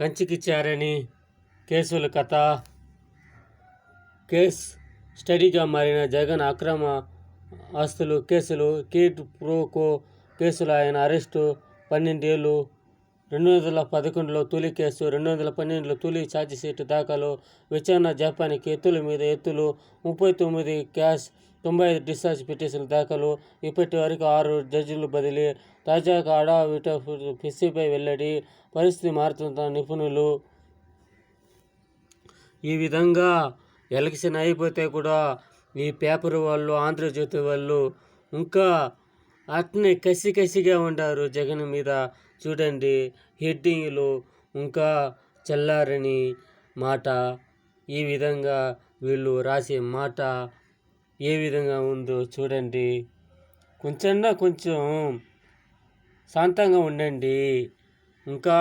కంచికిచ్చారని కేసుల కథ. కేస్ స్టడీగా మారిన జగన్ అక్రమ ఆస్తులు కేసులు. కిడ్ ప్రోకో కేసులో ఆయన అరెస్టు. 12 ఏళ్లు. 2011లో తొలి కేసు, 2012లో తొలి ఛార్జిషీటు దాఖలు. విచారణ జపానికి ఎత్తుల మీద ఎత్తులు. 39 క్యాష్, 95 డిశ్చార్జ్ పిటిషన్లు దాఖలు. ఇప్పటి వరకు 6 జడ్జిలు బదిలీ. తాజాగా అడావిట పిసిపై వెల్లడి. పరిస్థితి మారుతున్న నిపుణులు. ఈ విధంగా ఎలక్షన్ అయిపోతే కూడా ఈ పేపర్ వాళ్ళు, ఆంధ్రజ్యోతి వాళ్ళు ఇంకా అట్నే కసిగా ఉండారు జగన్ మీద. చూడండి హెడ్డింగ్లు ఇంకా చల్లారని మాట. ఈ విధంగా వీళ్ళు రాసే మాట ఏ విధంగా ఉందో చూడండి. కొంచెం శాంతంగా ఉండండి. ఇంకా